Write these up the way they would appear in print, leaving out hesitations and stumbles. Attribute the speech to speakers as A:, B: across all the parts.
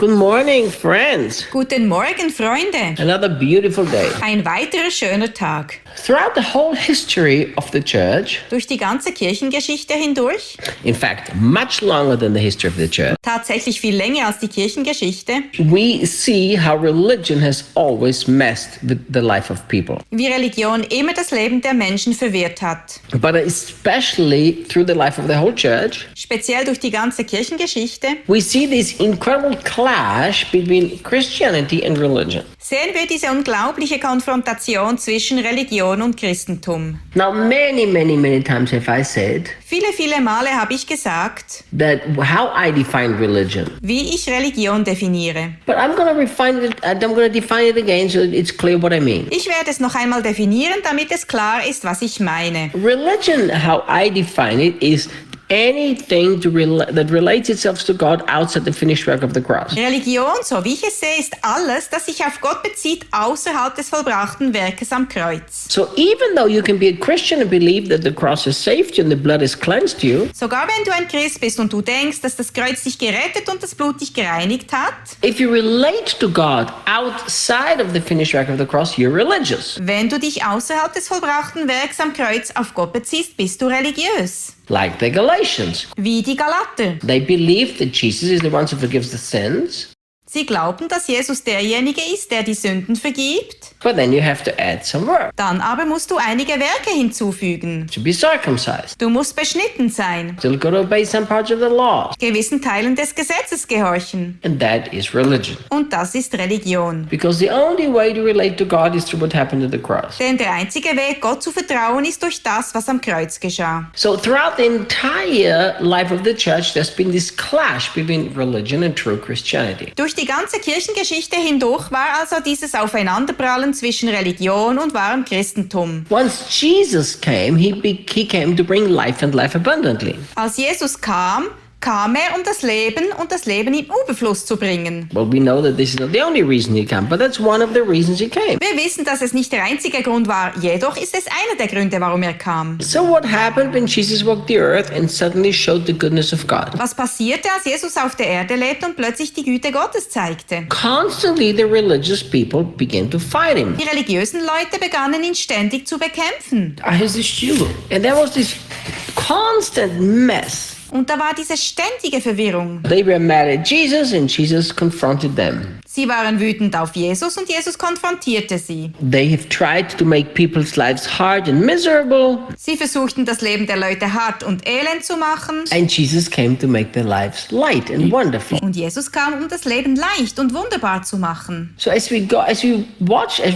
A: Good morning, friends.
B: Guten Morgen, Freunde.
A: Another beautiful day.
B: Ein weiterer schöner Tag.
A: Throughout the whole history of the church,
B: Durch die ganze Kirchengeschichte hindurch,
A: in fact, much longer than the history of the church,
B: tatsächlich viel länger als die Kirchengeschichte,
A: we see how religion has always messed with the life of people.
B: wie Religion immer das Leben der Menschen verwirrt hat.
A: But especially through the life of the whole church,
B: Speziell durch die ganze Kirchengeschichte
A: we see this incredible clash between Christianity and religion.
B: sehen wir diese unglaubliche Konfrontation zwischen Religion und Christentum.
A: Now, many times have I said
B: Viele Male habe ich gesagt,
A: that how I define religion.
B: wie ich Religion definiere.
A: But I'm going to define it again so it's clear what I mean.
B: Ich werde es noch einmal definieren, damit es klar ist, was ich meine.
A: Religion, how I define it, is anything that relates itself to God outside the finished work of the cross.
B: Religion, so wie ich es sehe, ist alles, das sich auf Gott bezieht, außerhalb des vollbrachten Werkes am Kreuz.
A: So even though you can be a Christian and believe that the cross has saved you and the blood has cleansed you,
B: Sogar wenn du ein Christ bist und du denkst, dass das Kreuz dich gerettet und das Blut dich gereinigt hat,
A: if you relate to God outside of the finished work of the cross, you're religious.
B: wenn du dich außerhalb des vollbrachten Werks am Kreuz auf Gott beziehst, bist du religiös.
A: Like the Galatians.
B: Wie die Galater.
A: They believe that Jesus is the one who forgives the sins,
B: Sie glauben, dass Jesus derjenige ist, der die Sünden vergibt.
A: but then you have to add some work
B: Dann aber musst du einige Werke hinzufügen.
A: to be circumcised.
B: Du musst beschnitten sein,
A: Still got to obey some parts of the law.
B: gewissen Teilen des Gesetzes gehorchen.
A: And that is religion.
B: Und das ist Religion.
A: Because the only way to relate to God is through what happened at the cross.
B: Denn der einzige Weg, Gott zu vertrauen, ist durch das, was am Kreuz geschah.
A: So throughout the entire life of the church, there's been this clash between religion and true Christianity.
B: Durch die ganze Kirchengeschichte hindurch war also dieses Aufeinanderprallen zwischen Religion und wahrem Christentum.
A: Once Jesus came, he came to bring life and life abundantly.
B: Als Jesus kam er, um das Leben und das Leben im Überfluss zu bringen.
A: Well, we know that this is not the only reason he came, but that's one of the reasons he came.
B: Wir wissen, dass es nicht der einzige Grund war, jedoch ist es einer der Gründe, warum er kam.
A: So what happened when Jesus walked the earth and suddenly showed the goodness of God?
B: Was passierte, als Jesus auf der Erde lebte und plötzlich die Güte Gottes zeigte?
A: Constantly the religious people began to fight him.
B: Die religiösen Leute begannen ihn ständig zu bekämpfen.
A: I was this Jew. And there was this constant mess.
B: Und da war diese ständige Verwirrung.
A: They were mad at Jesus and Jesus confronted them.
B: Sie waren wütend auf Jesus und Jesus konfrontierte sie.
A: They have tried to make people's lives hard and miserable,
B: Sie versuchten, das Leben der Leute hart und elend zu machen.
A: and Jesus came to make their lives light and wonderful.
B: Und Jesus kam, um das Leben leicht und wunderbar zu machen.
A: So as we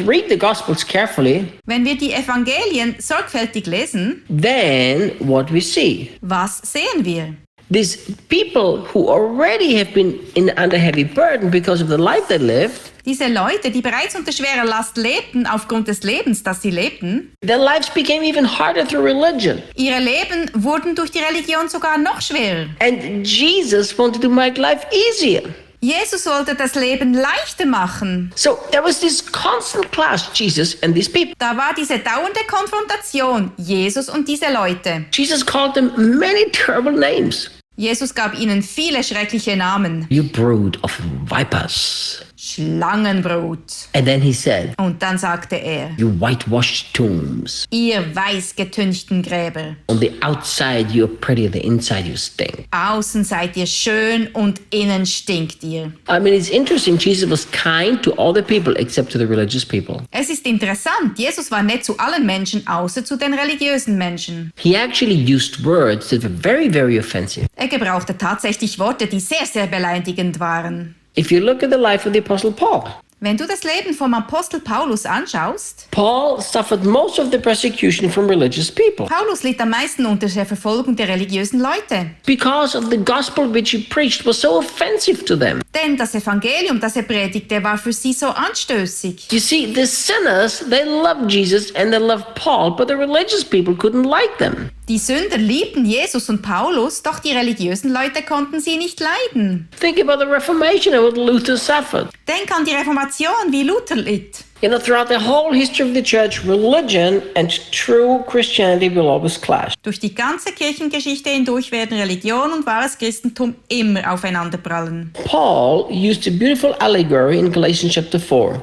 A: read the Gospels carefully,
B: Wenn wir die Evangelien sorgfältig lesen,
A: then what we see,
B: was sehen wir?
A: these people who already have been under heavy burden because of the life they lived,
B: Diese Leute, die bereits unter schwerer Last lebten, aufgrund des Lebens, das sie lebten,
A: their lives became even harder through religion.
B: ihre Leben wurden durch die Religion sogar noch schwerer.
A: And Jesus wanted to make life easier.
B: Jesus wollte das Leben leichter machen.
A: So there was this constant clash, Jesus and these people.
B: Da war diese dauernde Konfrontation, Jesus und diese Leute.
A: Jesus called them many terrible names.
B: Jesus gab ihnen viele schreckliche Namen.
A: You brood of vipers.
B: Schlangenbrut.
A: And then he said,
B: Und dann sagte er,
A: you whitewashed tombs.
B: ihr weißgetünchten Gräber.
A: On the outside you're pretty, the inside you stink.
B: Außen seid ihr schön und innen stinkt ihr.
A: I mean, it's interesting. Jesus was kind to all the people except to the religious people.
B: Es ist interessant, Jesus war nett zu allen Menschen, außer zu den religiösen Menschen.
A: He actually used words that were very, very offensive.
B: Er gebrauchte tatsächlich Worte, die sehr, sehr beleidigend waren.
A: If you look at the life of the Apostle Paul,
B: Wenn du das Leben vom Apostel Paulus anschaust,
A: Paul suffered most of the persecution from religious people
B: Paulus litt am meisten unter der Verfolgung der religiösen Leute.
A: because of the gospel which he preached was so offensive to them.
B: Denn das Evangelium, das er predigte, war für sie so anstößig.
A: You see, the sinners, they loved Jesus and they loved Paul, but the religious people couldn't like them.
B: Die Sünder liebten Jesus und Paulus, doch die religiösen Leute konnten sie nicht leiden.
A: Think about the Reformation and what Luther suffered.
B: Denk an die Reformation, wie Luther litt.
A: You know, throughout the whole history of the church, religion and true Christianity will always clash.
B: Durch die ganze Kirchengeschichte hindurch werden Religion und wahres Christentum immer aufeinanderprallen.
A: Paul used a beautiful allegory in Galatians chapter 4.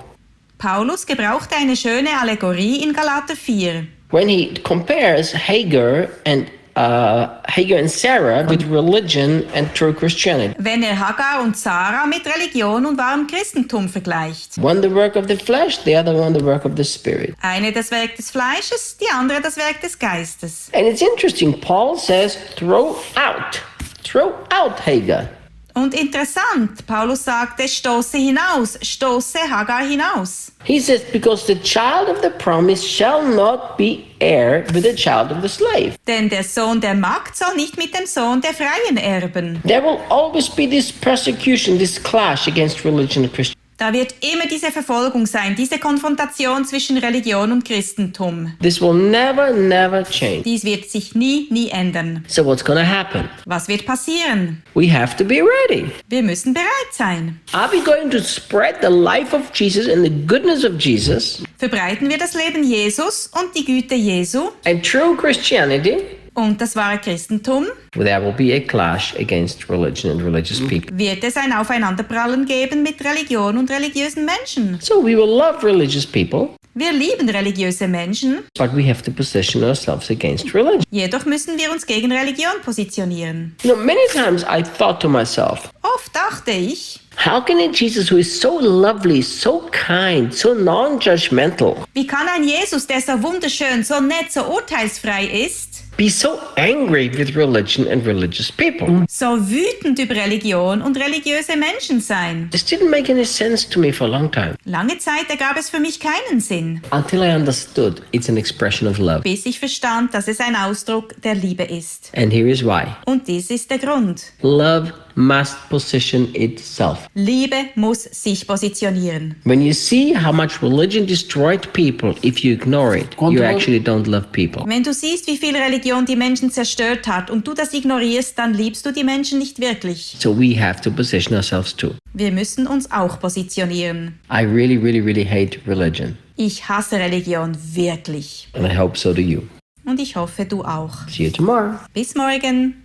B: Paulus gebrauchte eine schöne Allegorie in Galater 4.
A: When he compares Hagar and Sarah with religion and true Christianity.
B: Wenn er Hagar und Sarah mit Religion und wahrem Christentum vergleicht.
A: One the work of the flesh, the other one the work of the spirit.
B: Eine das Werk des Fleisches, die andere das Werk des Geistes.
A: And it's interesting, Paul says, throw out Hagar.
B: Und interessant, Paulus sagte, stoße Hagar hinaus.
A: He says, because the child of the promise shall not be heir with the child of the slave.
B: Denn der Sohn der Magd soll nicht mit dem Sohn der Freien erben.
A: There will always be this persecution, this clash against religion and Christianity.
B: Da wird immer diese Verfolgung sein, diese Konfrontation zwischen Religion und Christentum.
A: This will never change.
B: Dies wird sich nie ändern.
A: So what's going to happen?
B: Was wird passieren?
A: We have to be ready.
B: Wir müssen bereit sein.
A: Are we going to spread the life of Jesus and the goodness of Jesus
B: Verbreiten wir das Leben Jesus und die Güte Jesu
A: and true Christianity?
B: und das wahre Christentum?
A: There will be a clash against religion and religious people.
B: Wird es ein Aufeinanderprallen geben mit Religion und religiösen Menschen?
A: So we will love religious people,
B: Wir lieben religiöse Menschen,
A: but we have to position ourselves against religion.
B: jedoch müssen wir uns gegen Religion positionieren.
A: You know, many times I thought to myself,
B: Oft dachte ich,
A: how can a Jesus who is so lovely, so kind, so non-judgmental,
B: wie kann ein Jesus, der so wunderschön, so nett, so urteilsfrei ist,
A: be so angry with religion and religious people?
B: so wütend über Religion und religiöse Menschen sein?
A: This didn't make any sense to me for a long time,
B: Lange Zeit ergab es für mich keinen Sinn,
A: until I understood it's an expression of love.
B: bis ich verstand, dass es ein Ausdruck der Liebe ist.
A: And here is why.
B: Und dies ist der Grund.
A: Love must position itself.
B: Liebe muss sich positionieren.
A: When you see how much religion destroyed people, if you ignore it, you actually don't love people.
B: Wenn du siehst, wie viel Religion die Menschen zerstört hat und du das ignorierst, dann liebst du die Menschen nicht wirklich.
A: So we have to position ourselves too.
B: Wir müssen uns auch positionieren.
A: I really hate religion.
B: Ich hasse Religion wirklich.
A: And I hope so do you.
B: Und ich hoffe, du auch.
A: See you tomorrow.
B: Bis morgen.